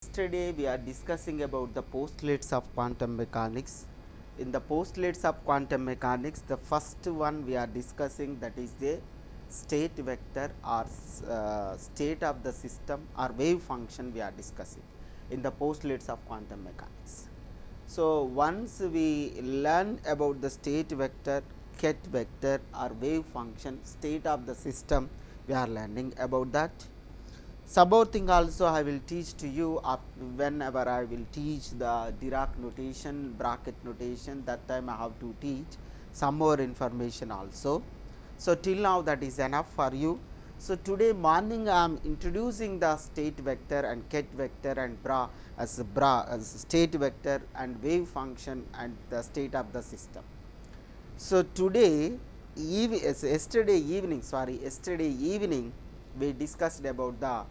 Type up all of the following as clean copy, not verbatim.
Yesterday we are discussing about the postulates of quantum mechanics. In the postulates of quantum mechanics, the first one we are discussing, that is the state vector or state of the system or wave function we are discussing in the postulates of quantum mechanics. So, once we learn about the state vector, ket vector or wave function, state of the system, we are learning about that. Some more thing also I will teach to you whenever I will teach the Dirac notation, bracket notation, that time I have to teach some more information also. So, till now that is enough for you. So, today morning I am introducing the state vector and ket vector and as state vector and wave function and the state of the system. So, yesterday evening we discussed about the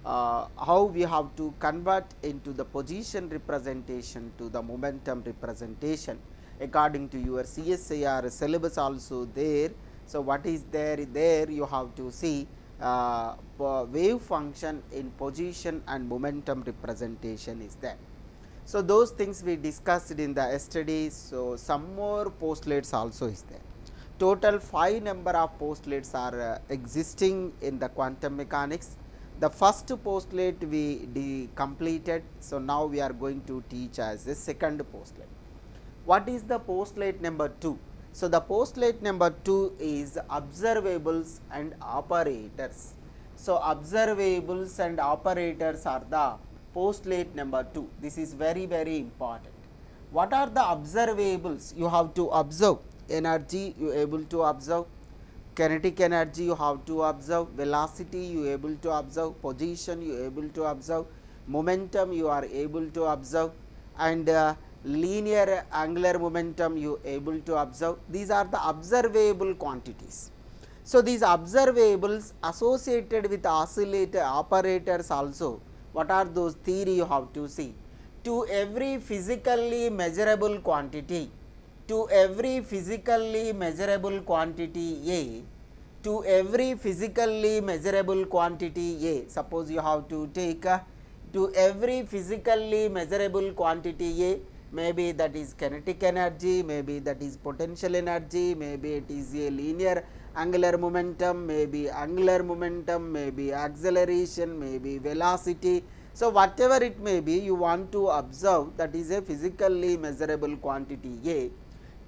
how we have to convert into the position representation to the momentum representation according to your CSIR syllabus also there. So, what is there you have to see wave function in position and momentum representation is there. So, those things we discussed in the yesterday. So, some more postulates also is there. Total 5 number of postulates are existing in the quantum mechanics. The first postulate we completed. So, now we are going to teach as the second postulate. What is the postulate number 2? So, the postulate number 2 is observables and operators. So, observables and operators are the postulate number 2. This is very important. What are the observables? You have to observe energy, you able to observe kinetic energy, you have to observe velocity, you able to observe position, you able to observe momentum, you are able to observe, and linear angular momentum you able to observe. These are the observable quantities. So, these observables associated with oscillator operators also, what are those theory you have to see. To every physically measurable quantity, to every physically measurable quantity A, to every physically measurable quantity A, suppose you have to take to every physically measurable quantity A, maybe that is kinetic energy, maybe that is potential energy, maybe it is a linear angular momentum, maybe acceleration, maybe velocity. So, whatever it may be, you want to observe, that is a physically measurable quantity A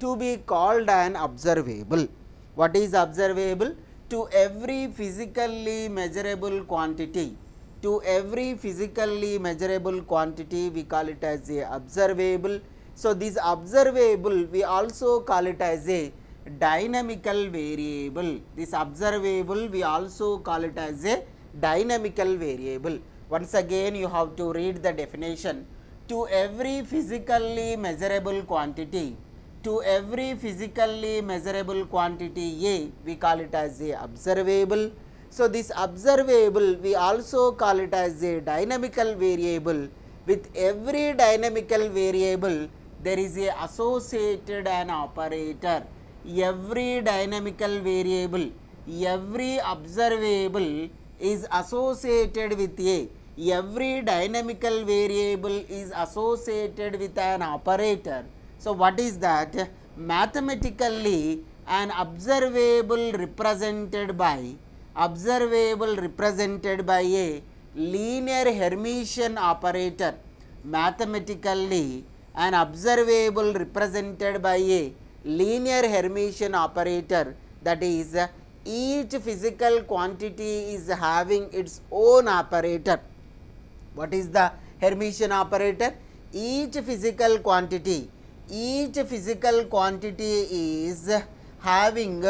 to be called an observable. What is observable? To every physically measurable quantity, to every physically measurable quantity we call it as a observable. So, this observable we also call it as a dynamical variable. This observable we also call it as a dynamical variable. Once again you have to read the definition. To every physically measurable quantity, to every physically measurable quantity A, we call it as a observable. So, this observable we also call it as a dynamical variable. With every dynamical variable there is a associated an operator. Every dynamical variable, every observable is associated with A. Every dynamical variable is associated with an operator. So, what is that? Mathematically an observable represented by a linear Hermitian operator. Mathematically an observable represented by a linear Hermitian operator, that is each physical quantity is having its own operator. What is the Hermitian operator? Each physical quantity is having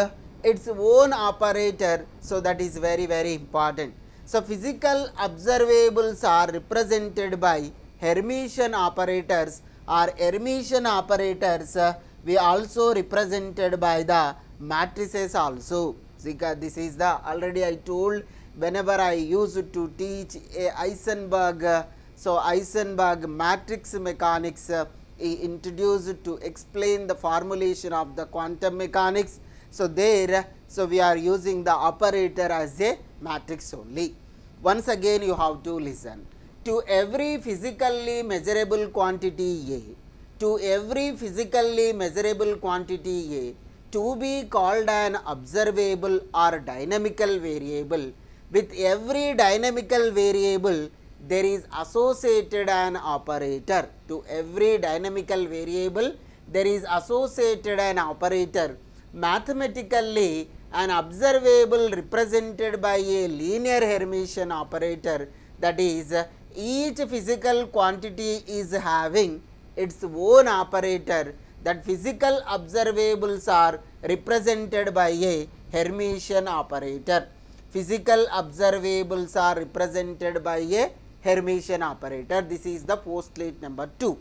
its own operator. So, that is very important. So, physical observables are represented by Hermitian operators, or Hermitian operators we also represented by the matrices also. This is the already I told whenever I used to teach a Heisenberg. So, Heisenberg matrix mechanics introduced to explain the formulation of the quantum mechanics. So, we are using the operator as a matrix only. Once again you have to listen. to every physically measurable quantity A, to every physically measurable quantity A to be called an observable or dynamical variable. With every dynamical variable there is associated an operator. To every dynamical variable there is associated an operator. Mathematically, an observable represented by a linear Hermitian operator, that is, each physical quantity is having its own operator. That physical observables are represented by a Hermitian operator. Physical observables are represented by a Hermitian operator. This is the postulate number 2.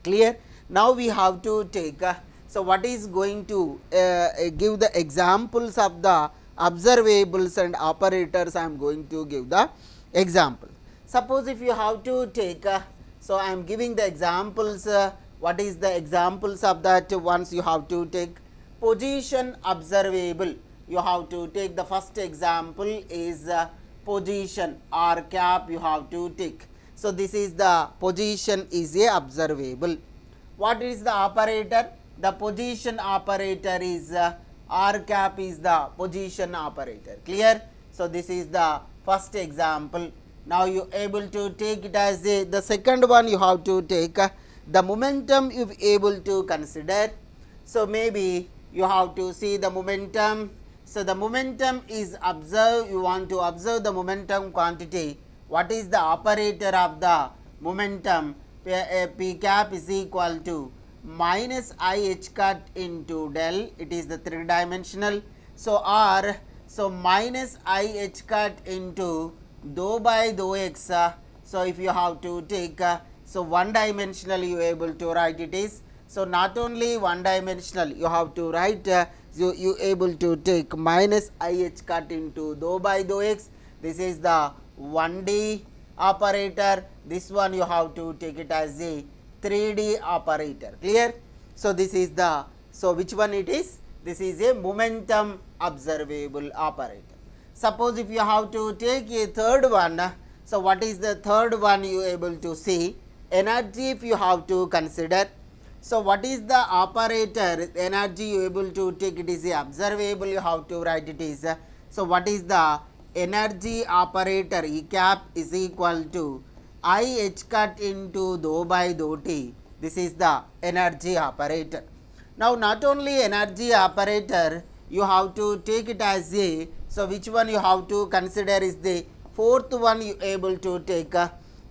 Clear? Now we have to take so what is going to give the examples of the observables and operators. I am going to give the example. Suppose if you have to take so I am giving the examples. What is the examples of that? Once you have to take position observable, you have to take the first example is position r cap you have to take. So this is the position is a observable. What is the operator? The position operator is r cap is the position operator. Clear? So this is the first example. Now you able to take it as a, the second one you have to take the momentum you able to consider. So maybe you have to see the momentum. So the momentum is observed, you want to observe the momentum quantity. What is the operator of the momentum? P cap is equal to minus I h cut into del, it is the 3-dimensional. So r, so minus I h cut into dou by dou x. So if you have to take so 1-dimensional you able to write it is. So not only 1-dimensional you have to write you able to take minus I h cut into dou by dou x. This is the 1D operator. This one you have to take it as a 3D operator. Clear? So this is the, so which one it is? This is a momentum observable operator. Suppose if you have to take a third one, so what is the third one you able to see? Energy if you have to consider. So what is the operator? Energy you able to take it is a observable, you have to write it is. So what is the energy operator? E cap is equal to I h cut into dou by dou t. This is the energy operator. Now not only energy operator, you have to take it as a, so which one you have to consider is the fourth one you able to take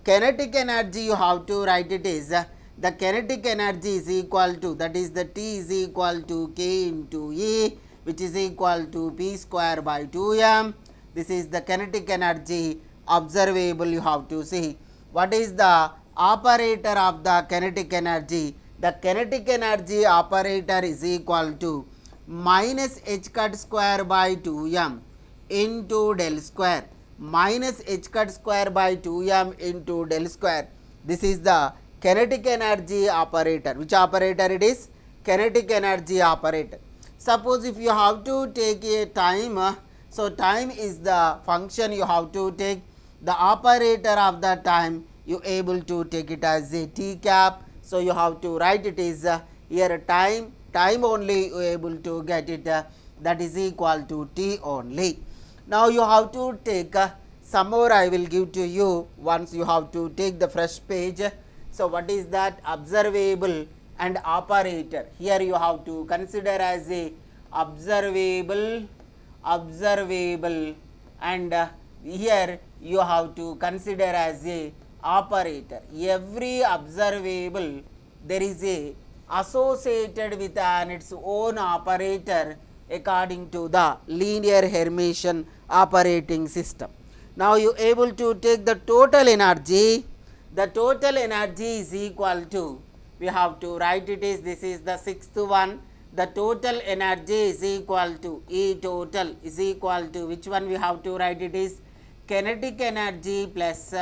kinetic energy, you have to write it is the kinetic energy is equal to, that is the T is equal to K into E, which is equal to P square by 2m. This is the kinetic energy observable, you have to see. What is the operator of the kinetic energy? The kinetic energy operator is equal to minus h cut square by 2m into del square, minus h cut square by 2m into del square. This is the kinetic energy operator. Which operator it is? Kinetic energy operator. Suppose if you have to take a time, so time is the function you have to take. The operator of the time you able to take it as a t cap. So you have to write it is here time only you able to get it that is equal to t only. Now you have to take some more I will give to you once you have to take the fresh page. So what is that? Observable and operator. Here you have to consider as a observable and here you have to consider as a operator. Every observable there is a associated with an its own operator according to the linear Hermitian operating system. Now you able to take the total energy. The total energy is equal to, we have to write it is, this is the sixth one. The total energy is equal to E total is equal to, which one we have to write it is kinetic energy plus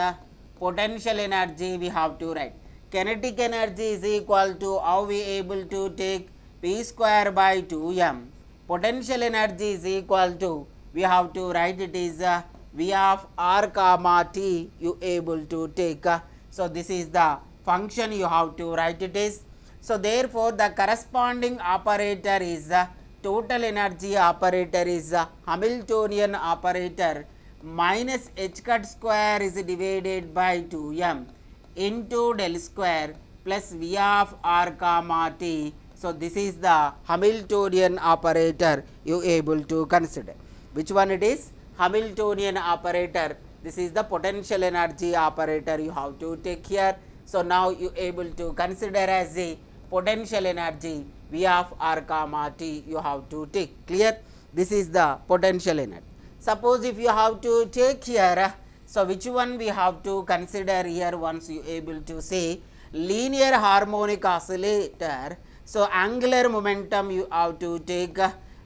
potential energy we have to write. Kinetic energy is equal to, how we able to take P square by 2m. Potential energy is equal to, we have to write it is v of r comma t you able to take. So this is the function you have to write it is. So therefore the corresponding operator is total energy operator is Hamiltonian operator minus h cut square is divided by 2m into del square plus v of r comma t. So this is the Hamiltonian operator you able to consider. Which one it is? Hamiltonian operator. This is the potential energy operator you have to take here. So now you able to consider as a potential energy v of r comma t you have to take. Clear? This is the potential energy. Suppose if you have to take here, so which one we have to consider here once you able to say linear harmonic oscillator. So angular momentum you have to take,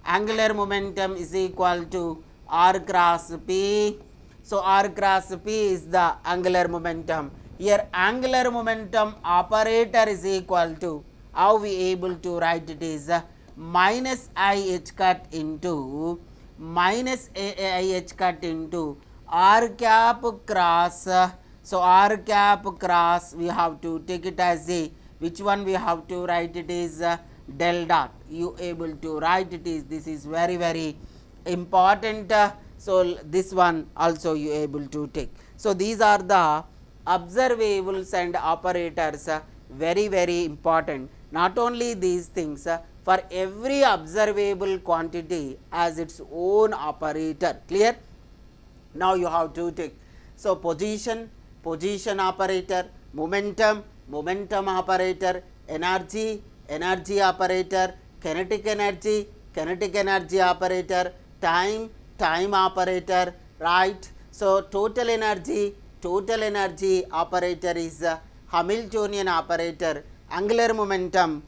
angular momentum is equal to r cross p. So r cross p is the angular momentum. Here angular momentum operator is equal to, how we able to write it is minus I h cut into minus I h cut into r cap cross. So r cap cross we have to take it as a, which one we have to write it is del dot. You able to write it is, this is very important. So this one also you able to take. So these are the observables and operators, very important. Not only these things, for every observable quantity has its own operator. Clear? Now you have to take. So position operator, momentum operator, energy operator, kinetic energy operator, time operator, right? So total energy operator is Hamiltonian operator, angular momentum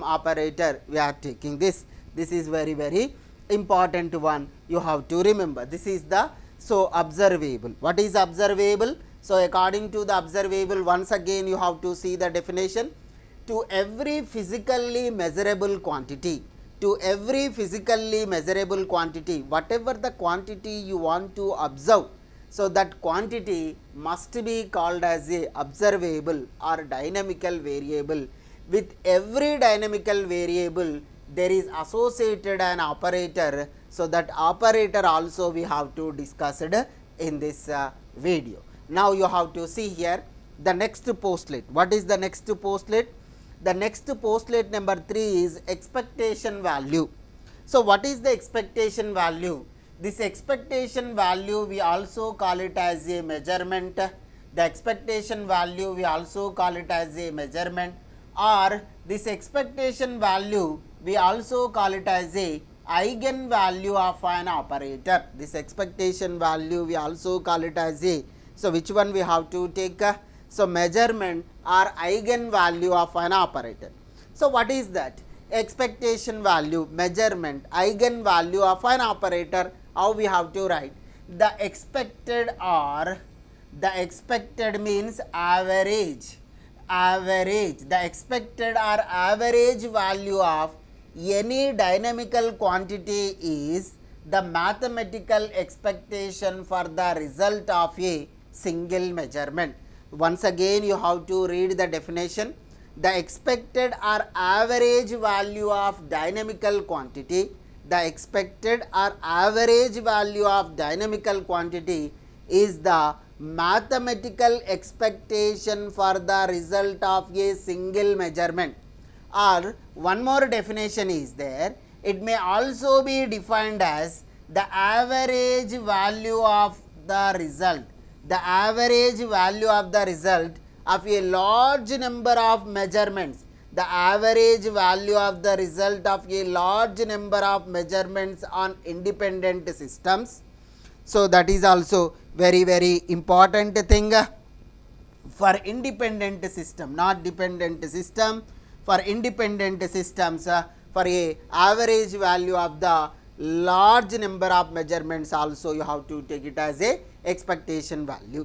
operator we are taking this. This is very important one you have to remember. This is the, so observable. What is observable? So according to the observable, once again you have to see the definition. To every physically measurable quantity, whatever the quantity you want to observe, so that quantity must be called as a observable or dynamical variable. With every dynamical variable there is associated an operator. So that operator also we have to discuss it in this video. Now you have to see here the next postulate. What is the next postulate? The next postulate number 3 is expectation value. So what is the expectation value? This expectation value we also call it as a measurement. The expectation value we also call it as a measurement, or this expectation value we also call it as a eigen value of an operator. This expectation value we also call it as a, so which one we have to take? So measurement or eigen value of an operator. So what is that? Expectation value, measurement, eigen value of an operator. How we have to write? The expected, or the expected means average. The expected or average value of any dynamical quantity is the mathematical expectation for the result of a single measurement. Once again you have to read the definition. The expected or average value of dynamical quantity, the expected or average value of dynamical quantity is the mathematical expectation for the result of a single measurement. Or one more definition is there, it may also be defined as the average value of the result, the average value of the result of a large number of measurements, the average value of the result of a large number of measurements on independent systems. So that is also very important thing for independent system, not dependent system. For independent systems, for a average value of the large number of measurements also you have to take it as a expectation value.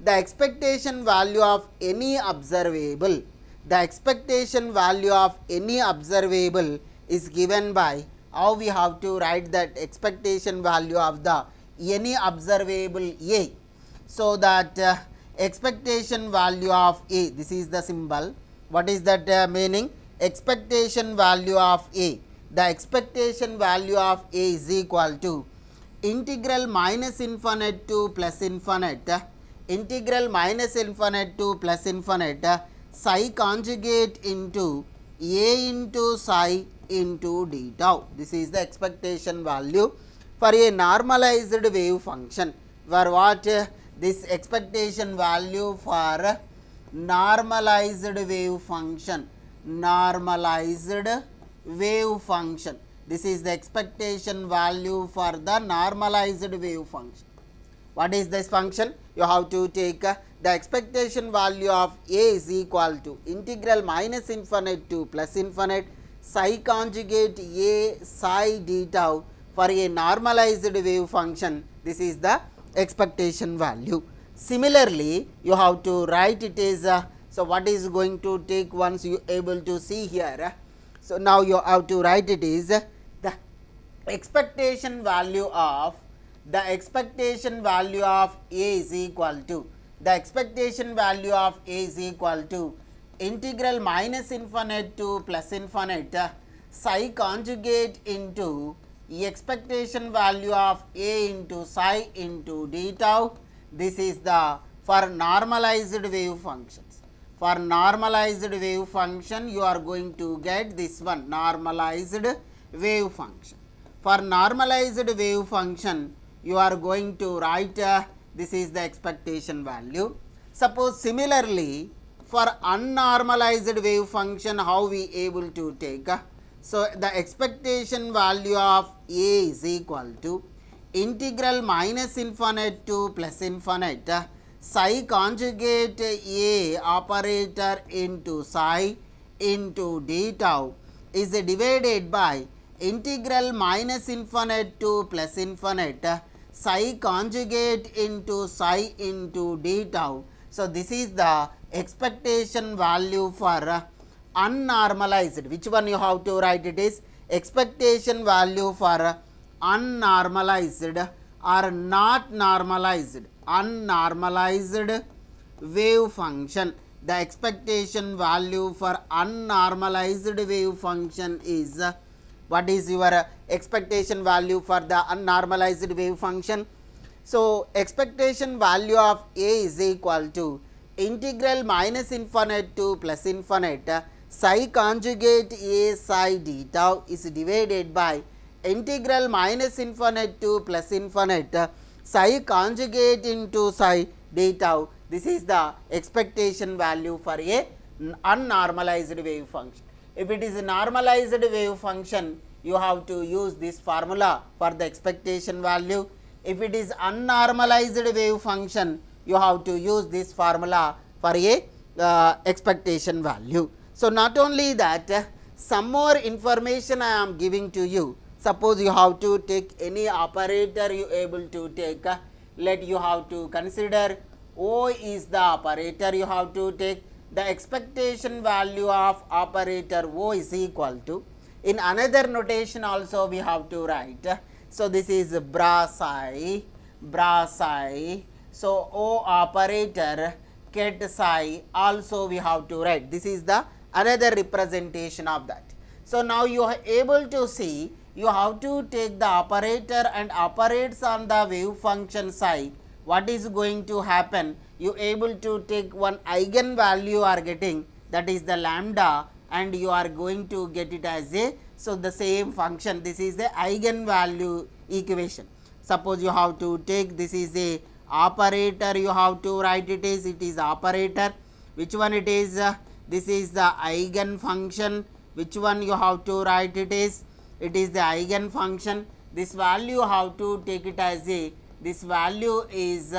The expectation value of any observable, the expectation value of any observable is given by, how we have to write that expectation value of the any observable A. So, that expectation value of A, this is the symbol. What is that meaning? Expectation value of A. The expectation value of A is equal to integral minus infinite to plus infinite, integral minus infinite to plus infinite psi conjugate into A into psi into d tau. This is the expectation value for a normalized wave function. For what? This expectation value for normalized wave function, normalized wave function. This is the expectation value for the normalized wave function. What is this function? You have to take the expectation value of A is equal to integral minus infinite to plus infinite psi conjugate A psi d tau for a normalized wave function. This is the expectation value. Similarly, you have to write it as so what is going to take once you able to see here. So, now you have to write it is the expectation value of A is equal to integral minus infinite to plus infinite psi conjugate into expectation value of A into psi into d tau. This is the for normalized wave functions. For normalized wave function, you are going to get this one, normalized wave function. For normalized wave function, you are going to write this is the expectation value. Suppose similarly, for unnormalized wave function, how we able to take? So, the expectation value of A is equal to integral minus infinite to plus infinite psi conjugate A operator into psi into d tau is divided by integral minus infinite to plus infinite psi conjugate into psi into d tau. So, this is the expectation value for unnormalized. Which one you have to write? It is expectation value for unnormalized or not normalized, unnormalized wave function. The expectation value for unnormalized wave function is what is your expectation value for the unnormalized wave function? So, expectation value of A is equal to integral minus infinite to plus infinite psi conjugate A psi d tau is divided by integral minus infinite to plus infinite psi conjugate into psi d tau. This is the expectation value for a unnormalized wave function. If it is a normalized wave function, you have to use this formula for the expectation value. If it is unnormalized wave function, you have to use this formula for a expectation value. So, not only that, some more information I am giving to you. Suppose you have to take any operator you able to take, let you have to consider O is the operator you have to take. The expectation value of operator O is equal to, in another notation also we have to write. So, this is bra psi. So, O operator ket psi also we have to write. This is the another representation of that. So, now you are able to see you have to take the operator and operates on the wave function psi. What is going to happen? You able to take one eigen value are getting, that is the lambda, and you are going to get it as a, so the same function. This is the eigen value equation. Suppose you have to take, this is a operator, you have to write it is operator. Which one it is? This is the eigen function. Which one you have to write it is? It is the eigen function. This value you have to take it as a, this value is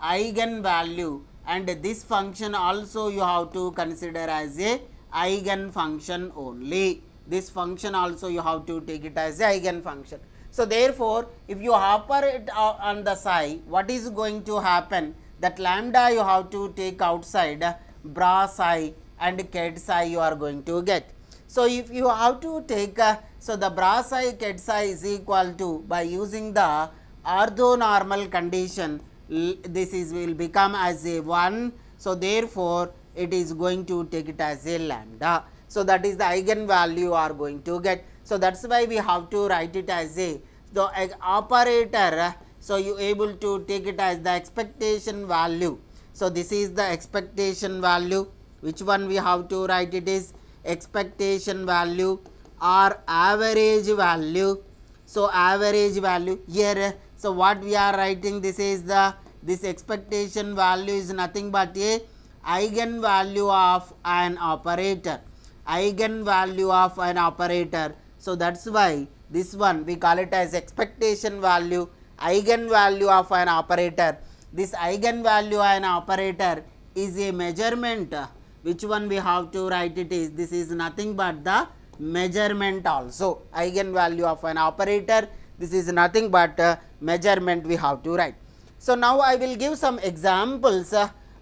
eigen value, and this function also you have to consider as a eigen function only. This function also you have to take it as a eigen function. So, therefore, if you operate on the psi, what is going to happen? That lambda you have to take outside, bra psi and ket psi you are going to get. So, if you have to take, so the bra psi ket psi is equal to, by using the orthonormal condition, this is will become as a 1. So therefore it is going to take it as a lambda. So that is the eigenvalue are going to get. So that's why we have to write it as a the operator. So you able to take it as the expectation value. So this is the expectation value. Which one we have to write? It is expectation value or average value. So average value here. So what we are writing, this is the this expectation value is nothing but a eigenvalue of an operator. Eigenvalue of an operator. So that's why this one we call it as expectation value, eigenvalue of an operator. This eigenvalue of an operator is a measurement. Which one we have to write? It is, this is nothing but the measurement also. Eigenvalue of an operator, this is nothing but measurement we have to write. So now I will give some examples.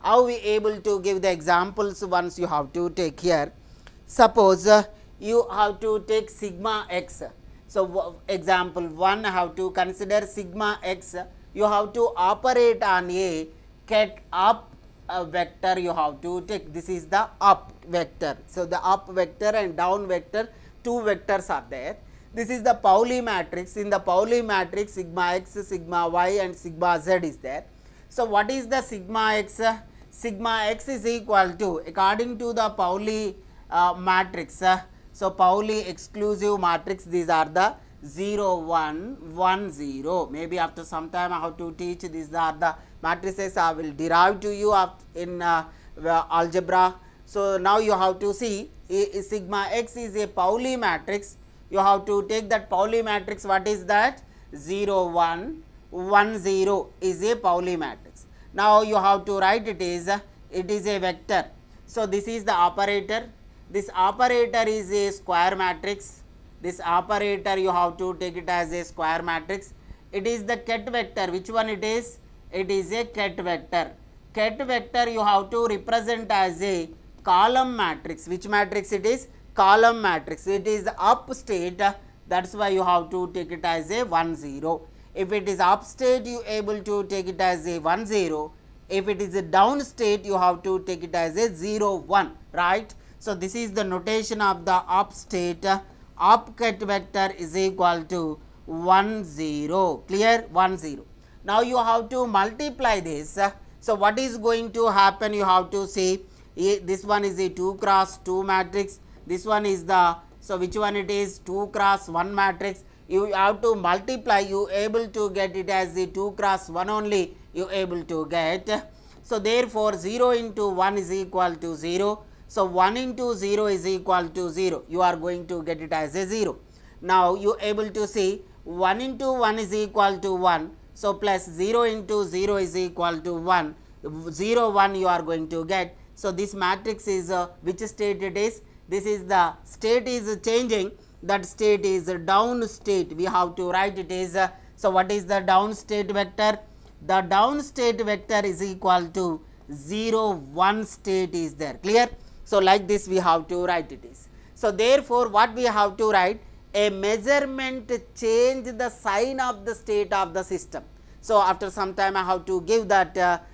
How we able to give the examples once you have to take here. Suppose you have to take sigma x. So example 1, have to consider sigma x. You have to operate on a ket up vector you have to take. This is the up vector. So the up vector and down vector, two vectors are there. This is the Pauli matrix. In the Pauli matrix, sigma x, sigma y and sigma z is there. So what is the sigma x? Sigma x is equal to, according to the Pauli matrix, so Pauli exclusive matrix, these are the 0 1 1 0. Maybe after some time I have to teach, these are the matrices I will derive to you in algebra. So now you have to see sigma x is a Pauli matrix. You have to take that Pauli matrix. What is that? 0 1 1 0 is a Pauli matrix. Now you have to write it is a vector. So this is the operator. This operator is a square matrix. This operator you have to take it as a square matrix. It is the ket vector. Which one it is? It is a ket vector. Ket vector you have to represent as a column matrix. Which matrix it is? Column matrix. It is up state, that is why you have to take it as a 1 0. If it is up state, you able to take it as a 1 0. If it is a down state, you have to take it as a 0 1, right? So this is the notation of the up state. Up ket vector is equal to 1 0. Clear? 1 0. Now you have to multiply this. So what is going to happen? You have to see this one is a 2 cross 2 matrix. This one is the, so which one it is? 2 cross 1 matrix. You have to multiply, you able to get it as the 2 cross 1 only you able to get. So therefore 0 into 1 is equal to 0. So 1 into 0 is equal to 0. You are going to get it as a 0. Now you able to see 1 into 1 is equal to 1. So plus 0 into 0 is equal to 1. 0 1 you are going to get. So this matrix is which state it is? This is the state is changing, that state is down state. We have to write it is, so what is the down state vector? The down state vector is equal to 0 1 state is there. Clear? So like this we have to write it is. So therefore what we have to write? A measurement change the sign of the state of the system. So after some time I have to give that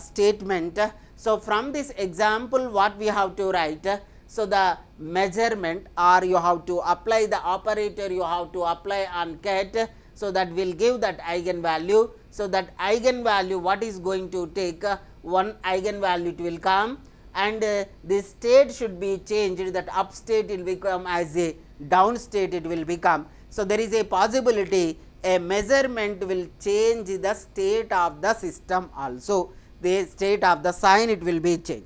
statement. So from this example what we have to write? So the measurement, or you have to apply the operator, you have to apply on ket. So that will give that eigenvalue. So that eigenvalue what is going to take? One eigenvalue it will come, and this state should be changed. That up state will become as a down state it will become. So there is a possibility a measurement will change the state of the system also. The state of the sign it will be changed.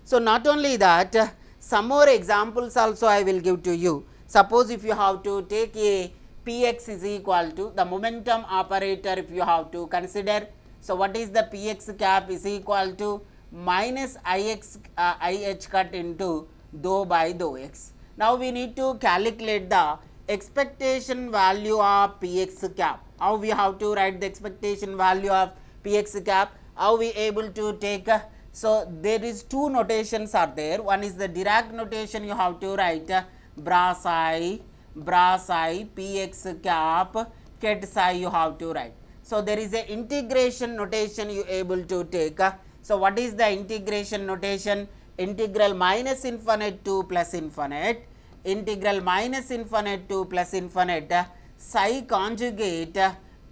So not only that, some more examples also I will give to you. Suppose if you have to take a Px is equal to the momentum operator, if you have to consider. So what is the Px cap is equal to minus Ix Ih cut into dou by dou x. Now we need to calculate the expectation value of Px cap. How we have to write the expectation value of Px cap? How we able to take? So there is two notations are there. One is the Dirac notation, you have to write brass I Px cap ket psi you have to write. So there is a integration notation you able to take. So what is the integration notation? Integral minus infinite to plus infinite, integral minus infinite to plus infinite, psi conjugate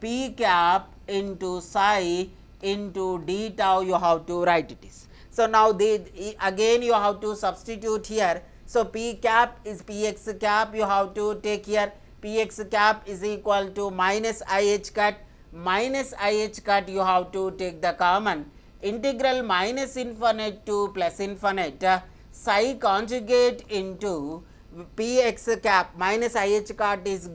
p cap into psi into d tau, you have to write it is. So now again you have to substitute here. So p cap is px cap, you have to take here px cap is equal to minus ih cut, minus ih cut you have to take the common, integral minus infinite to plus infinite, psi conjugate into px cap minus ih cut is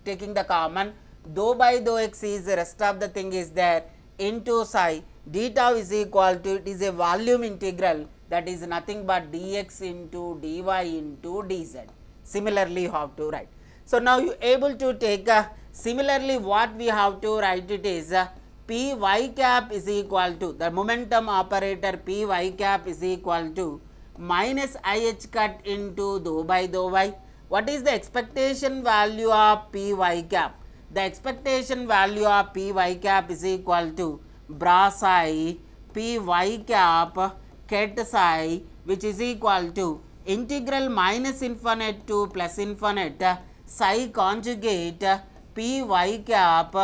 taking the common, dou by dou x is rest of the thing is there into psi, d tau is equal to, it is a volume integral, that is nothing but dx into dy into dz. Similarly you have to write. So now you able to take similarly what we have to write it is p y cap is equal to, the momentum operator p y cap is equal to minus ih cut into dou by dou y. What is the expectation value of p y cap? The expectation value of p y cap is equal to bra psi p y cap ket psi, which is equal to integral minus infinite to plus infinite psi conjugate p y cap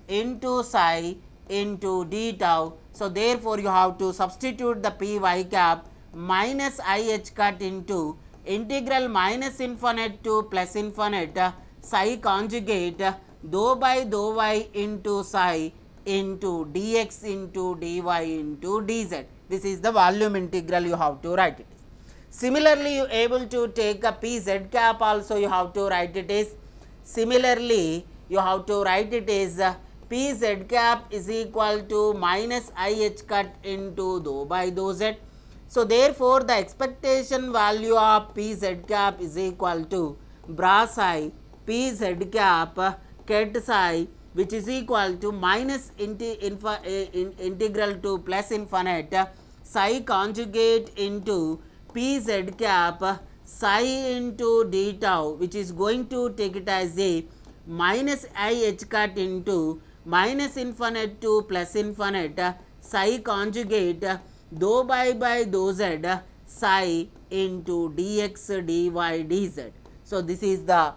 into psi into d tau. So therefore you have to substitute the p y cap minus ih cut into integral minus infinite to plus infinite psi conjugate dou by dou y into psi into dx into dy into dz. This is the volume integral, you have to write it. Similarly you able to take a p z cap also, you have to write it is, similarly you have to write it is p z cap is equal to minus ih cut into dou by dou z. So therefore the expectation value of p z cap is equal to bra psi p z cap ket psi, which is equal to minus integral to plus infinite psi conjugate into p z cap psi into d tau, which is going to take it as a minus ih cut into minus infinite to plus infinite psi conjugate dou by dou z psi into dx dy dz. So this is the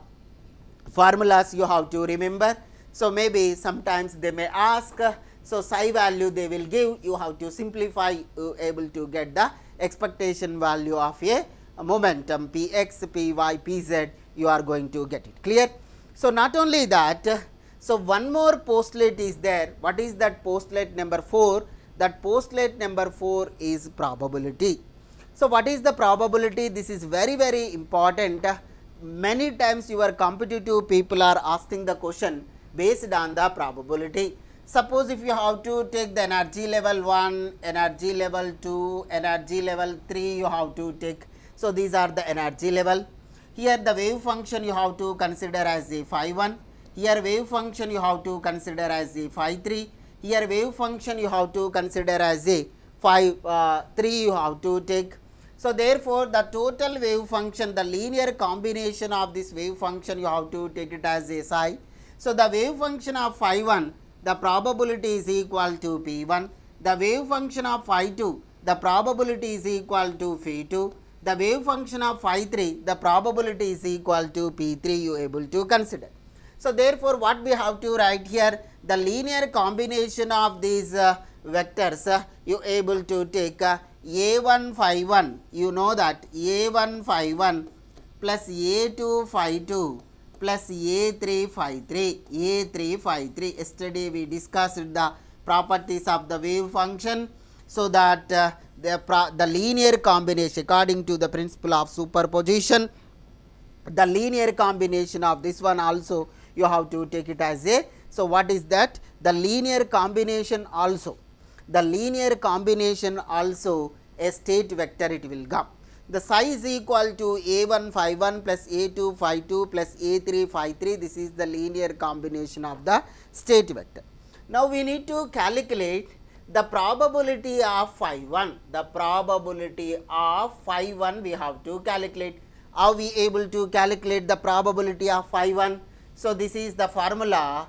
formulas you have to remember. So maybe sometimes they may ask, so psi value they will give, you have to simplify, you able to get the expectation value of a momentum px, py, pz, you are going to get it. Clear? So not only that, so one more postulate is there. What is that postulate number 4? That postulate number 4 is probability. So what is the probability? This is very very important. Many times your competitive people are asking the question based on the probability. Suppose if you have to take the energy level 1, energy level 2, energy level 3, you have to take. So these are the energy level. Here the wave function you have to consider as a phi 1. Here wave function you have to consider as a phi 3. Here wave function you have to consider as a phi 3 you have to take. So therefore the total wave function, the linear combination of this wave function, you have to take it as a psi. So the wave function of phi 1, the probability is equal to p1. The wave function of phi 2, the probability is equal to phi 2. The wave function of phi 3, the probability is equal to p3, you able to consider. So therefore what we have to write here, the linear combination of these vectors, you able to take a1 phi 1, you know that a1 phi 1 plus a2 phi 2 plus a3 phi 3, a3 phi 3. Yesterday we discussed the properties of the wave function, so that the linear combination according to the principle of superposition, the linear combination of this one also you have to take it as a. So what is that? The linear combination also, the linear combination also a state vector it will come. The psi is equal to a1 phi 1 plus a2 phi 2 plus a3 phi 3. This is the linear combination of the state vector. Now we need to calculate the probability of phi 1. The probability of phi 1 we have to calculate. How we able to calculate the probability of phi 1? So this is the formula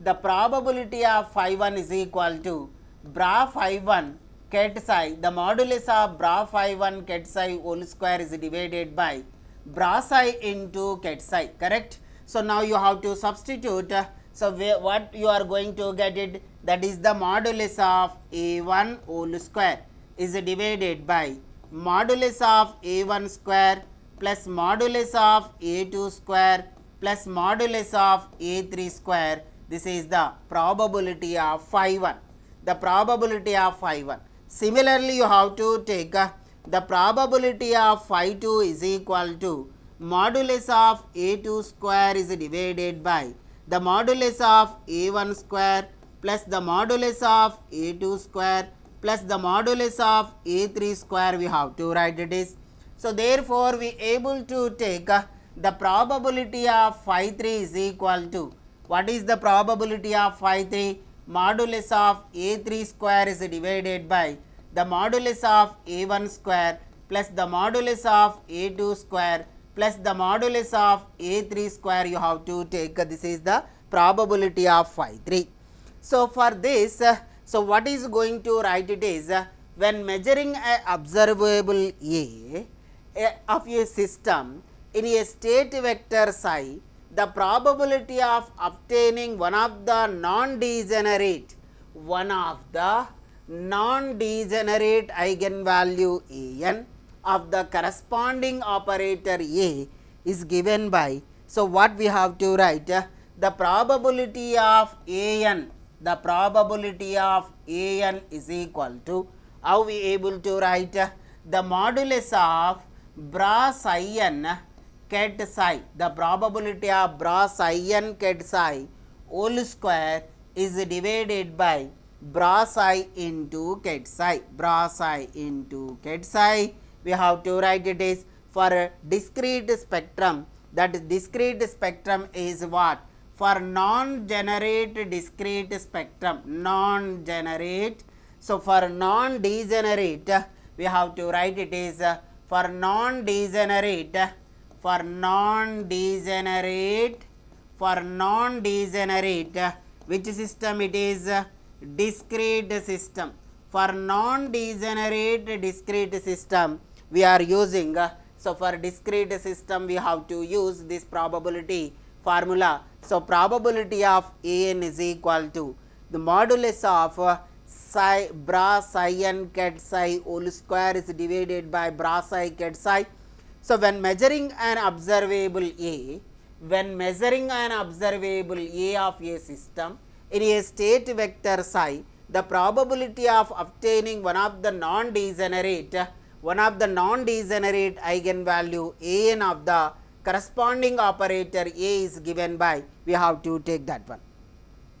the probability of phi 1 is equal to bra phi 1 ket psi, the modulus of bra phi 1 ket psi whole square is divided by bra psi into ket psi, correct. So, now you have to substitute. So, what you are going to get it, that is the modulus of A1 whole square is divided by modulus of A1 square plus modulus of A2 square plus modulus of A3 square. This is the probability of phi 1, the probability of phi 1. Similarly, you have to take the probability of phi 2 is equal to modulus of A2 square is divided by the modulus of A1 square plus the modulus of A2 square plus the modulus of A3 square we have to write it is. So, therefore, we able to take the probability of phi 3 is equal to, what is the probability of phi 3? Modulus of A3 square is divided by the modulus of A1 square plus the modulus of A2 square plus the modulus of A3 square you have to take. This is the probability of phi 3. So, for this, so what is going to write it is, when measuring a observable A of a system in a state vector psi, the probability of obtaining one of the non-degenerate eigenvalue an of the corresponding operator A is given by, so what we have to write, the probability of an, the probability of an is equal to, how we able to write, the modulus of bra psi n ket psi, the probability of bra psi n ket psi whole square is divided by bra psi into ket psi, bra psi into ket psi. We have to write it is for a discrete spectrum, that discrete spectrum is what? For non-generate discrete spectrum, non-generate. So, for non-degenerate we have to write it is for non-degenerate, for non-degenerate, which system it is? Discrete system. For non-degenerate discrete system we are using, so for discrete system we have to use this probability formula. So, probability of an is equal to the modulus of psi bra psi n ket psi whole square is divided by bra psi ket psi. So, when measuring an observable A, of a system in a state vector psi, the probability of obtaining one of the non-degenerate eigenvalue an of the corresponding operator A is given by, we have to take that one.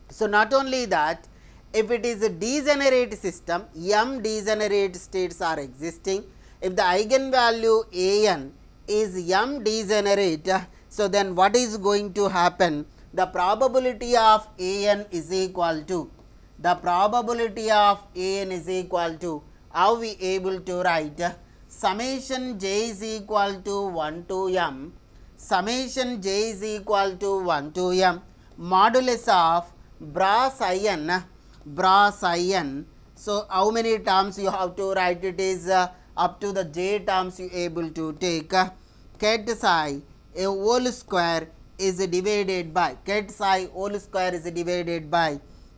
So, not only that, if it is a degenerate system, m degenerate states are existing. If the eigenvalue an is m degenerate, so then what is going to happen? The probability of an is equal to, how we able to write, summation j is equal to 1 to m, modulus of bra psi n. So, how many terms you have to write it is, up to the j terms you able to take, ket psi a whole square is divided by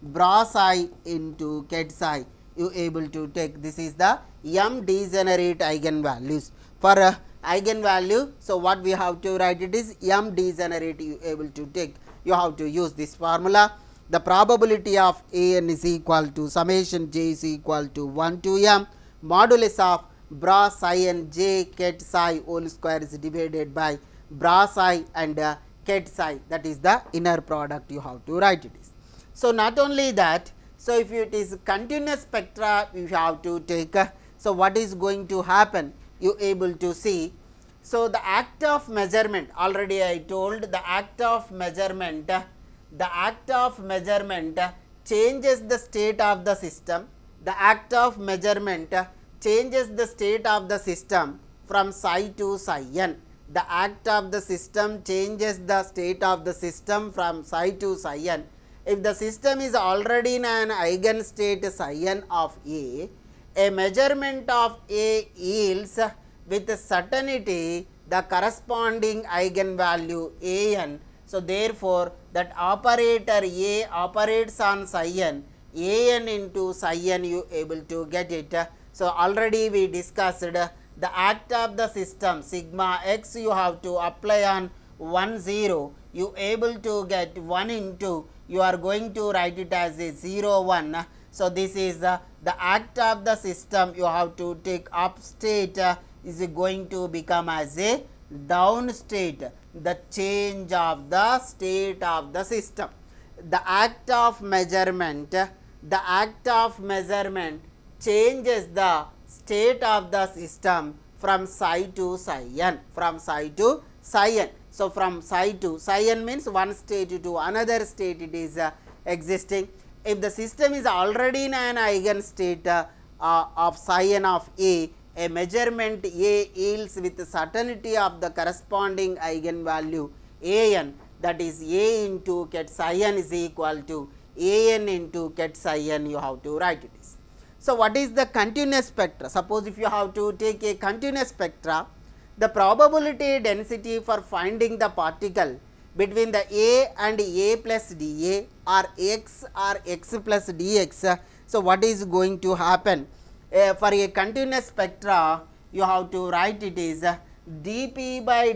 bra psi into ket psi, you able to take. This is the m degenerate eigenvalues. For eigenvalue, so what we have to write it is m degenerate, you able to take, you have to use this formula. The probability of an is equal to summation j is equal to 1 to m, modulus of bra psi n j ket psi whole square is divided by bra psi and ket psi, that is the inner product you have to write it is. So, not only that, so if it is continuous spectra you have to take, so what is going to happen, you able to see. So, the act of measurement, already I told, the act of measurement changes the state of the system, from psi to psi n. The act of the system changes the state of the system from psi to psi n. if the system is already in an eigenstate psi n of a measurement of A yields with certainty the corresponding eigenvalue A n. So, therefore, that operator A operates on psi n, A n into psi n you able to get it. So, already we discussed the act of the system sigma x you have to apply on 1 0, you able to get 1 into, you are going to write it as a 0 1. So, this is the act of the system you have to take up state is going to become as a down state, the change of the state of the system. The act of measurement changes the state of the system from psi to psi n, So, from psi to psi n means one state to another state it is existing. If the system is already in an eigenstate of psi n of a measurement A yields with certainty of the corresponding eigenvalue A n, that is A into ket psi n is equal to A n into ket psi n, you have to write it is. So, what is the continuous spectra? Suppose if you have to take a continuous spectra, the probability density for finding the particle between the A and A plus dA or x plus dx. So, what is going to happen? For a continuous spectra, you have to write it is dP by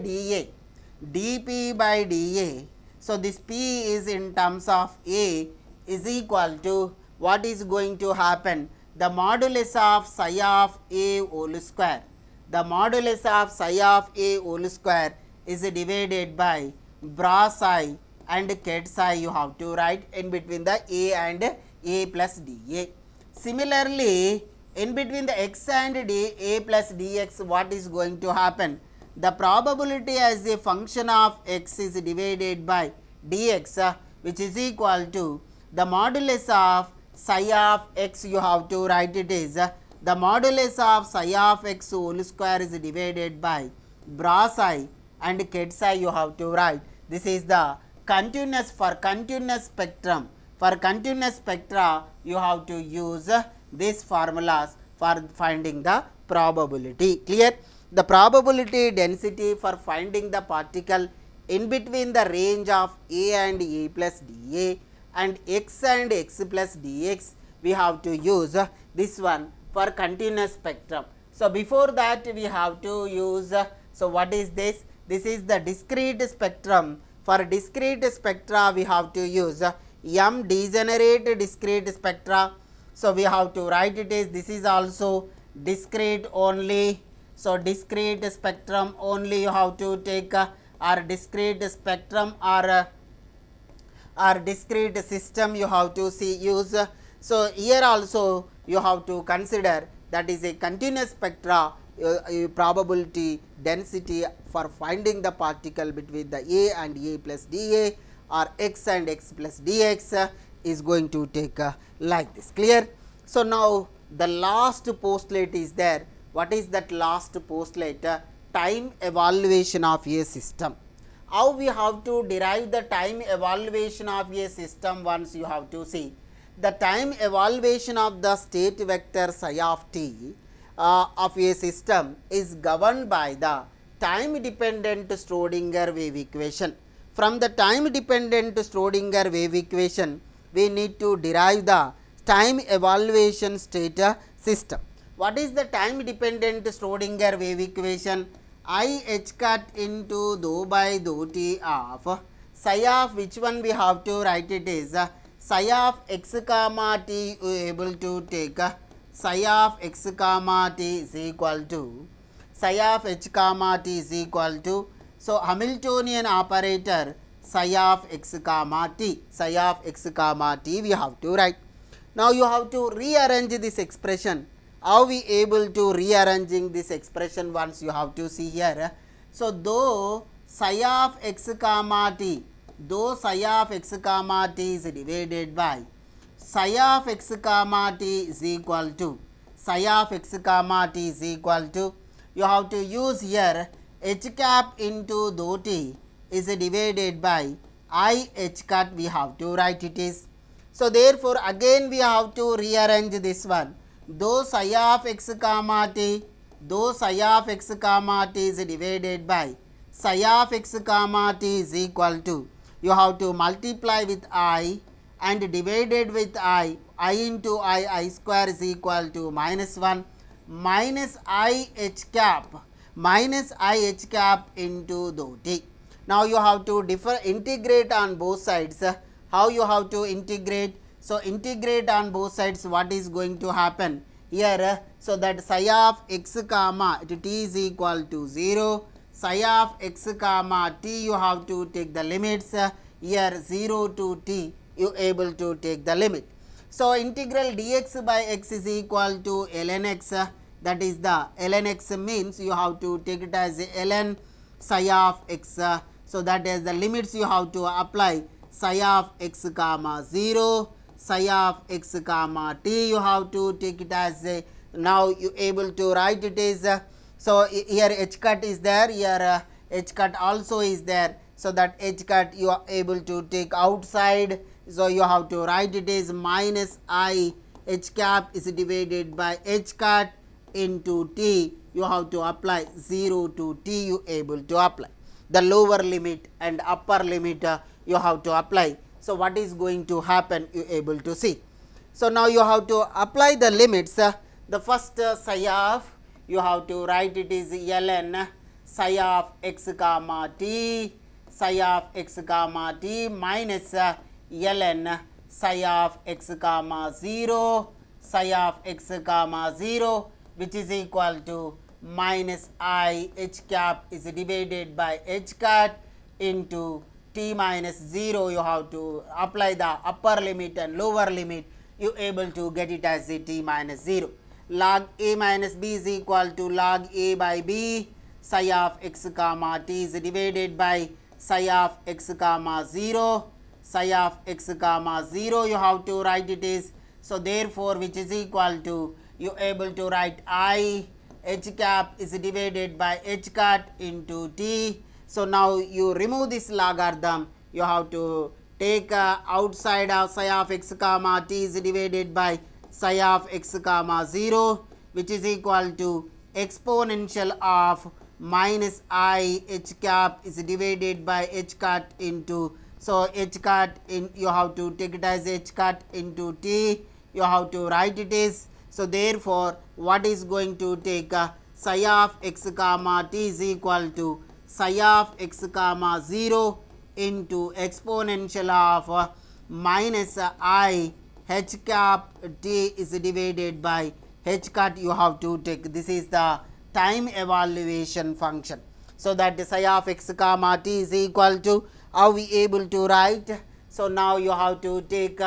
dA. So, this P is in terms of A is equal to what is going to happen? The modulus of psi of A whole square. The modulus of psi of A whole square is divided by bra psi and ket psi you have to write in between the A and A plus dA. Similarly, in between the x and A plus dx, what is going to happen? The probability as a function of x is divided by dx, which is equal to the modulus of psi of x, you have to write it is the modulus of psi of x whole square is divided by bra psi and ket psi you have to write. This is the continuous for continuous spectrum. For continuous spectra, you have to use these formulas for finding the probability. Clear? The probability density for finding the particle in between the range of A and A plus dA and x plus dx, we have to use this one for continuous spectrum. So, before that we have to use, so what is this? This is the discrete spectrum. For discrete spectra, we have to use M degenerate discrete spectra. So, we have to write it as this is also discrete only. So, discrete spectrum only you have to take or discrete spectrum or discrete system you have to use. So, here also you have to consider that is a continuous spectra probability density for finding the particle between the A and A plus dA or x and x plus dx is going to take like this. Clear? So, now the last postulate is there. What is that last postulate? Time evaluation of a system. How we have to derive the time evaluation of a system? Once you have to see the time evaluation of the state vector psi of t of a system is governed by the time dependent Schrodinger wave equation. From the time dependent Schrodinger wave equation, we need to derive the time evaluation state system. What is the time dependent Schrodinger wave equation? I h cut into dou by dou t of psi of which one we have to write it is psi of x comma t, you able to take psi of x comma t is equal to psi of h comma t is equal to, so Hamiltonian operator psi of x comma t, psi of x comma t we have to write. Now, you have to rearrange this expression. How we able to rearranging this expression? Once you have to see here. So, though psi of x comma t, is divided by psi of x comma t is equal to psi of x comma t is equal to, you have to use here h cap into dou t is divided by I h cut we have to write it is. So therefore again we have to rearrange this one. Though psi of x comma t, though psi of x comma t is divided by psi of x comma t is equal to, you have to multiply with I and divided with I into I square is equal to minus 1 minus I h cap into dou t. Now you have to integrate on both sides. How you have to integrate? So integrate on both sides, what is going to happen here? So that psi of x comma t is equal to 0, psi of x comma t you have to take the limits here 0 to t, you able to take the limit. So integral dx by x is equal to ln x, that is the ln x means you have to take it as ln psi of x. So that is the limits you have to apply, psi of x comma 0, psi of x comma t you have to take it as a, now you able to write it is, so here h cut is there, here h cut also is there, so that h cut you are able to take outside, so you have to write it is minus I h cap is divided by h cut into t, you have to apply 0 to t, you able to apply the lower limit and upper limit you have to apply. So what is going to happen, you able to see. So now you have to apply the limits. The first psi of, you have to write it is ln psi of x comma t, psi of x comma t minus ln psi of x comma 0, psi of x comma 0, which is equal to minus I h cap is divided by h cut into t minus 0, you have to apply the upper limit and lower limit, you able to get it as a t minus 0. Log a minus b is equal to log a by b, psi of x comma t is divided by psi of x comma 0, psi of x comma 0 you have to write it is. So therefore which is equal to, you able to write I h cap is divided by h cut into t. So now you remove this logarithm, you have to take outside of psi of x comma t is divided by psi of x comma 0, which is equal to exponential of minus I h cap is divided by h cut into, so h cut in, you have to take it as h cut into t, you have to write it is. So therefore what is going to take psi of x comma t is equal to psi of x comma 0 into exponential of minus I h cap t is divided by h cut, you have to take, this is the time evaluation function. So that psi of x comma t is equal to, how we able to write? So now you have to take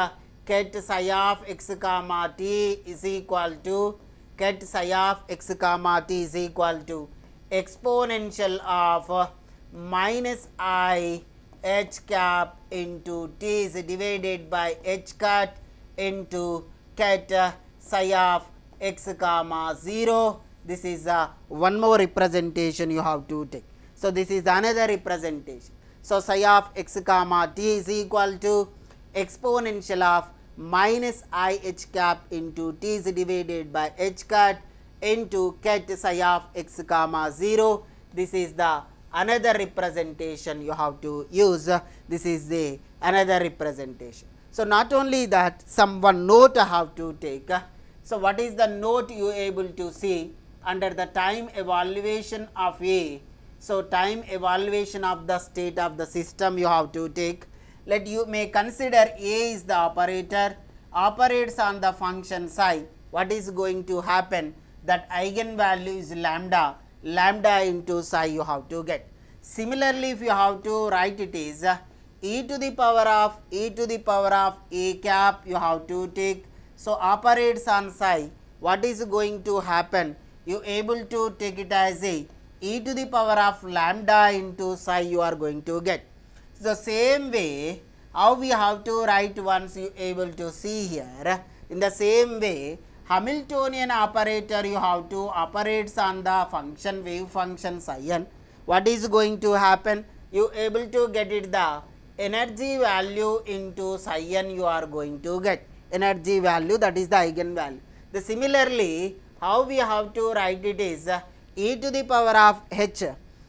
ket psi of x comma t is equal to, ket psi of x comma t is equal to exponential of minus I h cap into t is divided by h cut into ket psi of x comma 0. This is one more representation you have to take. So this is another representation. So psi of x comma t is equal to exponential of minus I h cap into t is divided by h cut into ket psi of x comma 0. This is the another representation you have to use. This is the another representation. So not only that, some one note I have to take. So what is the note you able to see under the time evaluation of A? So time evaluation of the state of the system you have to take. Let you may consider A is the operator, operates on the function psi. What is going to happen? That eigenvalue is lambda, lambda into psi you have to get. Similarly, if you have to write it is e to the power of a cap you have to take. So operates on psi. What is going to happen? You able to take it as a e to the power of lambda into psi you are going to get. The same way, how we have to write once you able to see here. In the same way, Hamiltonian operator you have to operates on the function wave function psi n. What is going to happen? You able to get it the energy value into psi n you are going to get energy value, that is the eigenvalue. The similarly how we have to write it is e to the power of h.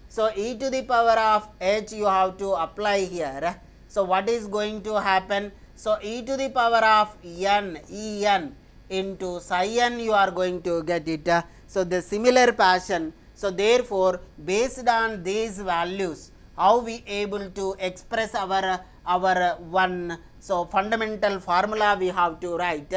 So, e to the power of h you have to apply here. So, what is going to happen? So, e to the power of n E n into psi n you are going to get it. So, the similar fashion. So, therefore, based on these values how we able to express our one, so fundamental formula we have to write.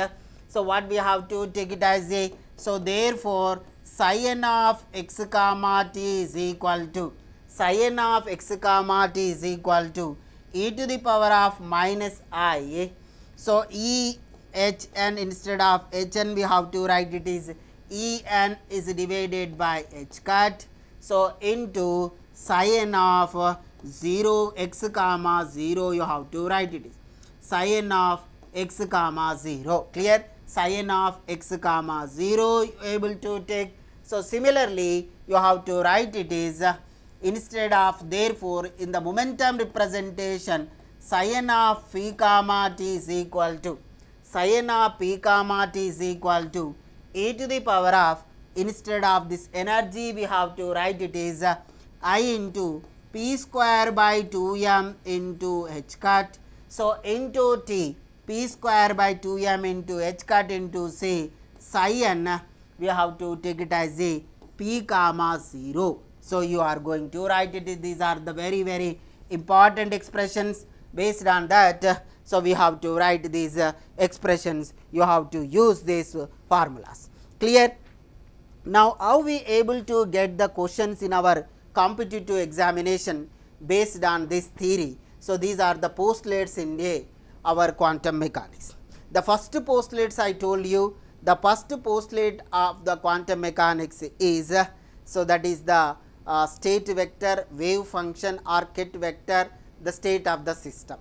So, what we have to take it as a, so therefore, psi n of x comma t is equal to psi n of x comma t is equal to e to the power of minus I. So, e h n instead of h n we have to write it is E n is divided by h cut. So, into psi n of 0 x comma 0 you have to write it is psi n of x comma 0, clear, psi n of x comma 0 you able to take. So, similarly you have to write it is instead of, therefore, in the momentum representation psi n of phi comma t is equal to psi n of p comma t is equal to e to the power of, instead of this energy we have to write it is I into p square by 2m into h cut. So, into t p square by 2m into h cut into say psi n we have to take it as a p comma 0. So, you are going to write it, these are the very important expressions. Based on that, so we have to write these expressions, you have to use these formulas, clear. Now, how we able to get the questions in our competitive examination based on this theory? So, these are the postulates in our quantum mechanics. The first postulates I told you, the first postulate of the quantum mechanics is, so that is the state vector, wave function or Ket vector, the state of the system.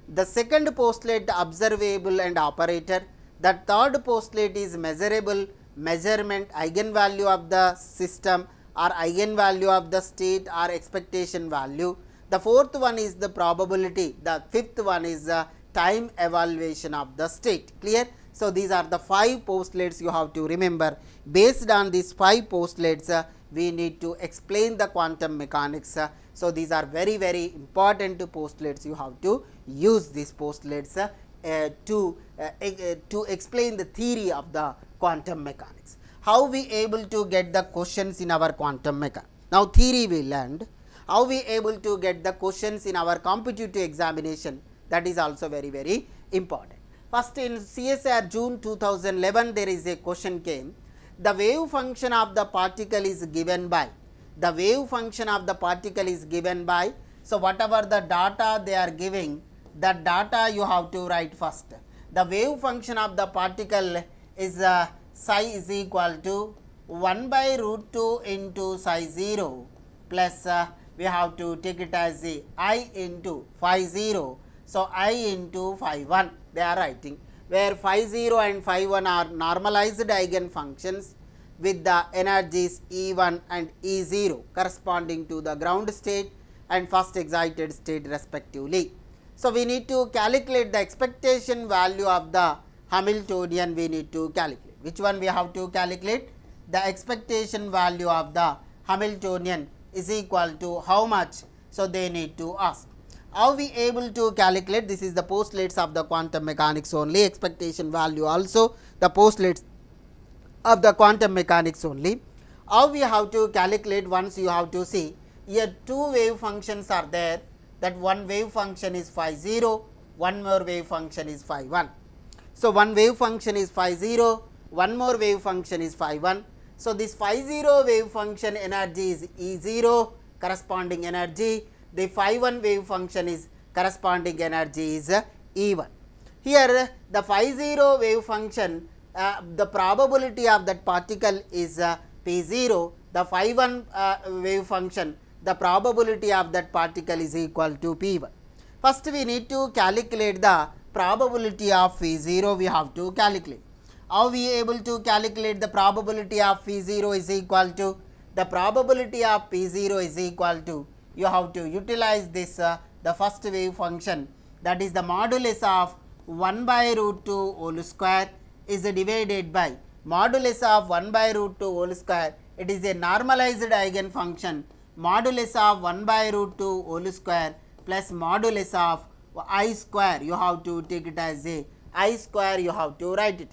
The second postulate observable and operator. The third postulate is measurable, measurement, eigenvalue of the system or eigenvalue of the state or expectation value. The fourth one is the probability. The fifth one is the time evaluation of the state, clear. So, these are the 5 postulates you have to remember. Based on these 5 postulates, we need to explain the quantum mechanics. So, these are very important postulates, you have to use these postulates to explain the theory of the quantum mechanics. How we able to get the questions in our quantum mechanics? Now, theory we learned. How we able to get the questions in our competitive examination? That is also very important. First, in CSR June 2011, there is a question came. The wave function of the particle is given by. The wave function of the particle is given by. So, whatever the data they are giving, that data you have to write first. The wave function of the particle is psi is equal to 1 by root 2 into psi 0 plus we have to take it as a I into phi 0. So, I into phi 1 they are writing, where phi 0 and phi 1 are normalized eigen functions with the energies E1 and E0 corresponding to the ground state and first excited state respectively. So, we need to calculate the expectation value of the Hamiltonian, we need to calculate. Which one we have to calculate? The expectation value of the Hamiltonian is equal to how much? So, they need to ask. How we able to calculate? This is the postulates of the quantum mechanics only, expectation value also the postulates of the quantum mechanics only. How we have to calculate? Once you have to see here 2 wave functions are there, that one wave function is phi 0, one more wave function is phi 1. So, one wave function is phi 0, one more wave function is phi 1. So, this phi 0 wave function energy is E0 corresponding energy, the phi 1 wave function is corresponding energy is E1. Here the phi 0 wave function, the probability of that particle is P0, the phi 1 wave function, the probability of that particle is equal to P1. First we need to calculate the probability of phi 0, we have to calculate. How we able to calculate the probability of phi 0 is equal to, the probability of P0 is equal to, you have to utilize this the the first wave function, that is the modulus of 1 by root 2 whole square is divided by modulus of 1 by root 2 whole square. It is a normalized eigen function, modulus of 1 by root 2 whole square plus modulus of I square. You have to take it as a I square, you have to write it.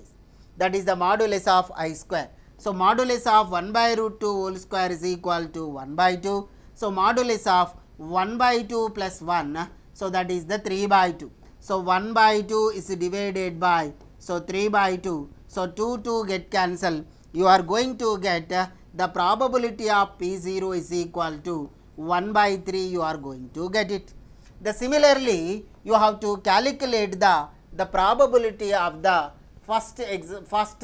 That is the modulus of I square. So, modulus of 1 by root 2 whole square is equal to 1 by 2. So, modulus of 1 by 2 plus 1, so that is the 3 by 2. So, 1 by 2 is divided by, so 3 by 2. So, 2 get cancelled. You are going to get the probability of P0 is equal to 1 by 3, you are going to get it. Similarly, you have to calculate the probability of the first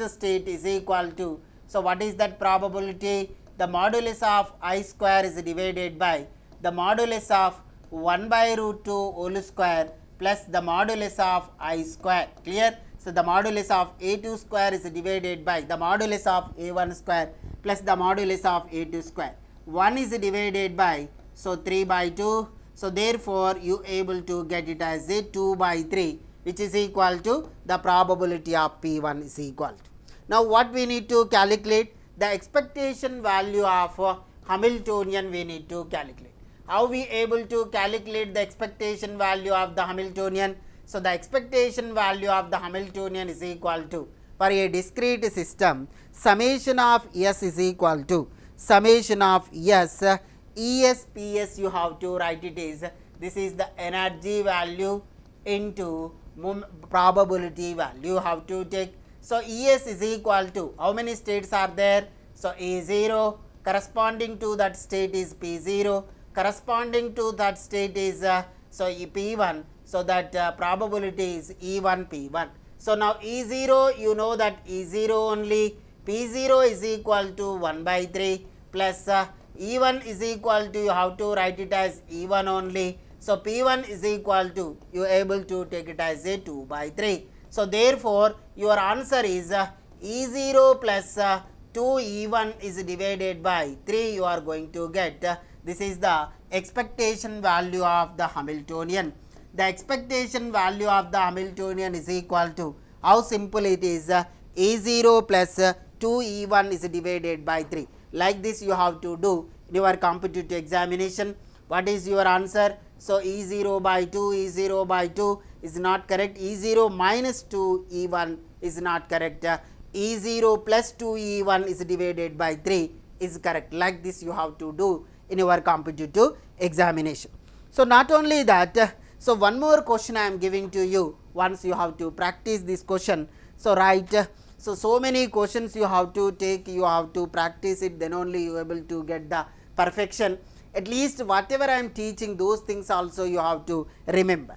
state is equal to, so what is that probability? The modulus of I square is divided by the modulus of 1 by root 2 whole square plus the modulus of I square. Clear? So, the modulus of A2 square is divided by the modulus of A1 square plus the modulus of A2 square. 1 is divided by, so 3 by 2. So, therefore, you able to get it as a 2 by 3, which is equal to the probability of P1 is equal to. Now, what we need to calculate? The expectation value of Hamiltonian we need to calculate. How we able to calculate the expectation value of the Hamiltonian? So, the expectation value of the Hamiltonian is equal to, for a discrete system, summation of S is equal to summation of S, ES PS you have to write it is, this is the energy value into probability value you have to take. So, ES is equal to, how many states are there? So, A0 corresponding to that state is P0, corresponding to that state is so P1, so that probability is E1 P1. So, now E0 you know that E0 only, P0 is equal to 1 by 3 plus E1 is equal to, you have to write it as E1 only. So, P1 is equal to, you are able to take it as a 2 by 3. So, therefore, your answer is E0 plus 2 E1 is divided by 3, you are going to get, this is the expectation value of the Hamiltonian. The expectation value of the Hamiltonian is equal to, how simple it is, E0 plus 2 E1 is divided by 3. Like this you have to do in your competitive examination. What is your answer? So, E0 by 2, E0 by 2 is not correct, E0 minus 2 E1 is not correct, E0 plus 2 E1 is divided by 3 is correct. Like this you have to do in your competitive examination. So, not only that, so one more question I am giving to you, once you have to practice this question. So, write, so many questions you have to take, you have to practice it, then only you are able to get the perfection. At least whatever I am teaching, those things also you have to remember.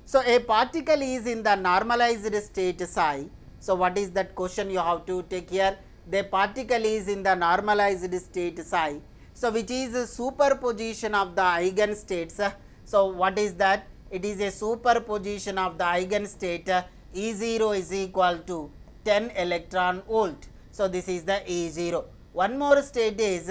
So, a particle is in the normalized state psi. So, what is that question you have to take here? The particle is in the normalized state psi. So, which is a superposition of the eigenstates. So, what is that? It is a superposition of the eigenstate. E0 is equal to 10 electron volt. So, this is the E0. One more state is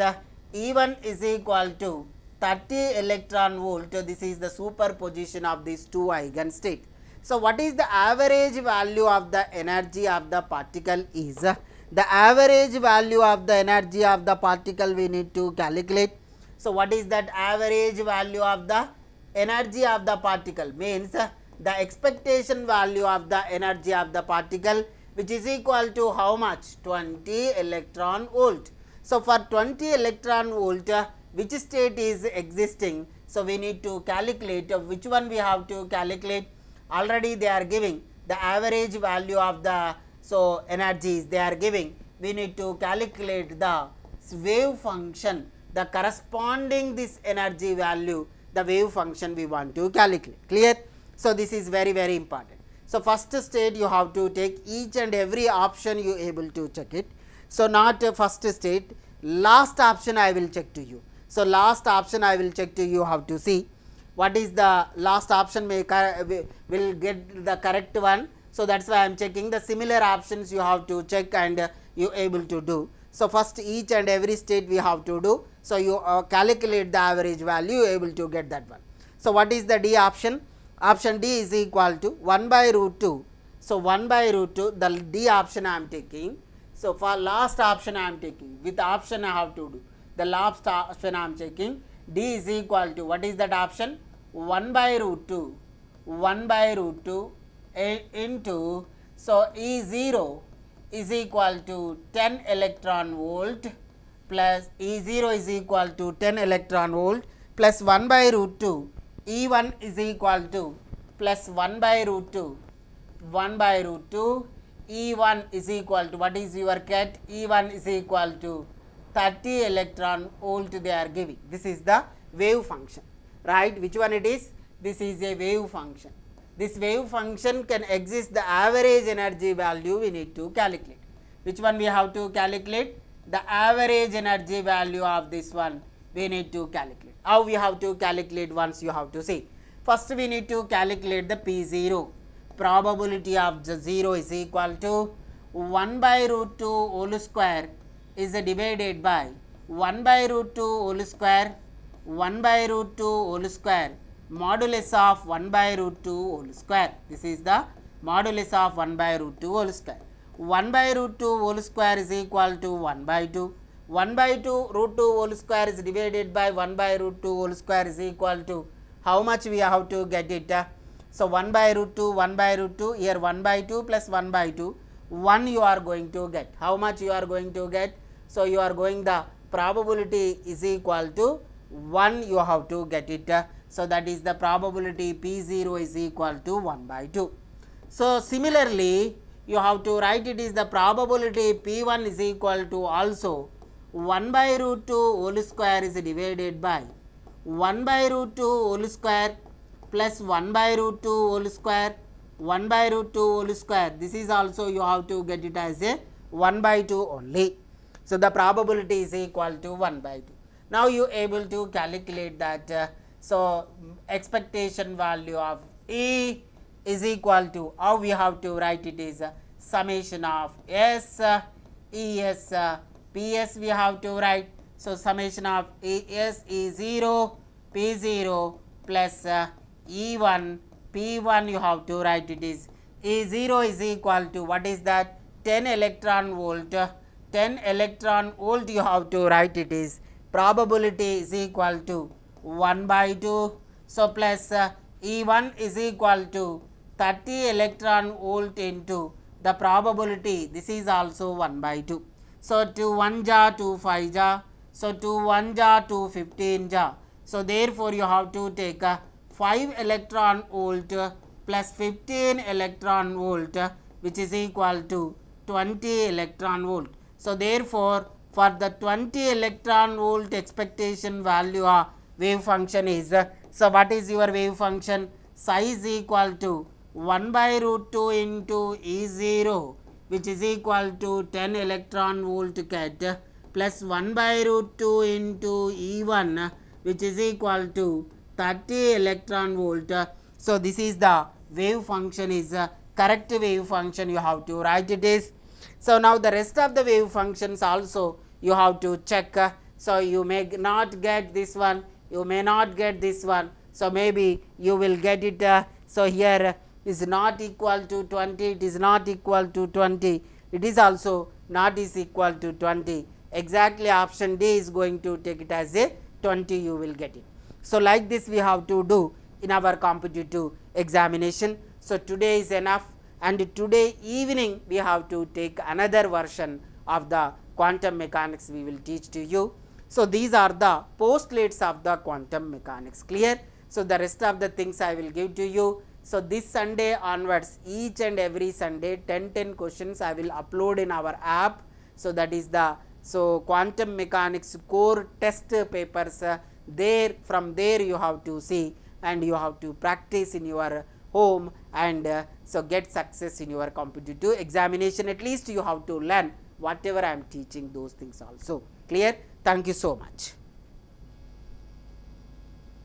E1 is equal to 30 electron volt. This is the superposition of these two eigenstate. So, what is the average value of the energy of the particle is? The average value of the energy of the particle we need to calculate. So, what is that average value of the energy of the particle? Means the expectation value of the energy of the particle, which is equal to how much? 20 electron volt. So, for 20 electron volt, which state is existing? So, we need to calculate which one we have to calculate. Already they are giving the average value of the energies they are giving. We need to calculate the wave function, the corresponding this energy value, the wave function we want to calculate. Clear? So, this is very important. So, first state you have to take each and every option you able to check it. So, not first state, last option I will check to you. So, last option I will check to you, have to see what is the last option will get the correct one. So, that is why I am checking the similar options you have to check and you able to do. So, first each and every state we have to do. So, you calculate the average value, you able to get that one. So, what is the D option? Option D is equal to 1 by root 2. So, 1 by root 2, the D option I am taking. So, for last option I am taking, with option I have to do, the last option I am taking, D is equal to, what is that option? 1 by root 2, 1 by root 2 into, so E0 is equal to 10 electron volt plus E0 is equal to 10 electron volt plus 1 by root 2, E1 is equal to plus 1 by root 2, 1 by root 2, E1 is equal to, what is your ket? E1 is equal to 30 electron volt they are giving. This is the wave function, right? Which one it is? This is a wave function. This wave function can exist the average energy value we need to calculate. Which one we have to calculate? The average energy value of this one we need to calculate. How we have to calculate once you have to see. First we need to calculate the P0. Probability of the 0 is equal to 1 by root 2 whole square is divided by 1 by root 2 whole square, 1 by root 2 whole square, modulus of 1 by root 2 whole square. This is the modulus of 1 by root 2 whole square. 1 by root 2 whole square is equal to 1 by 2. 1 by 2 root 2 whole square is divided by 1 by root 2 whole square is equal to, how much we have to get it? So, 1 by root 2, 1 by root 2, here 1 by 2 plus 1 by 2, 1 you are going to get. How much you are going to get? So, you are going, the probability is equal to 1 you have to get it. So, that is the probability P0 is equal to 1 by 2. So, similarly, you have to write it is the probability P1 is equal to also 1 by root 2 whole square is divided by 1 by root 2 whole square plus 1 by root 2 whole square, 1 by root 2 whole square. This is also you have to get it as a 1 by 2 only. So, the probability is equal to 1 by 2. Now, you able to calculate that. So, expectation value of E is equal to, how we have to write it is summation of S, ES, PS we have to write. So, summation of ES E0, P0 plus E1, P1 you have to write it is E0 is equal to, what is that? 10 electron volt, 10 electron volt you have to write it is, probability is equal to 1 by 2. So, plus E1 is equal to 30 electron volt into the probability, this is also 1 by 2. So, 2 1 ja 2 5 ja, so 2 1 ja 2 15 ja. So, therefore, you have to take 5 electron volt plus 15 electron volt which is equal to 20 electron volt. So, therefore, for the 20 electron volt expectation value of wave function is, so what is your wave function? Psi is equal to 1 by root 2 into E0 which is equal to 10 electron volt ket plus 1 by root 2 into E1 which is equal to 30 electron volt. So, this is the wave function is correct wave function you have to write it is. So, now the rest of the wave functions also you have to check. So, you may not get this one, you may not get this one. So, maybe you will get it. So, here is not equal to 20, it is not equal to 20, it is also not is equal to 20. Exactly option D is going to take it as a 20, you will get it. So, like this we have to do in our competitive examination. So, today is enough, and today evening we have to take another version of the quantum mechanics we will teach to you. So, these are the postulates of the quantum mechanics, clear. So, the rest of the things I will give to you. So, this Sunday onwards, each and every Sunday 10 questions I will upload in our app. So, that is the quantum mechanics core test papers. There, from there you have to see and you have to practice in your home, and so get success in your competitive examination. At least you have to learn whatever I am teaching, those things also, clear. Thank you so much.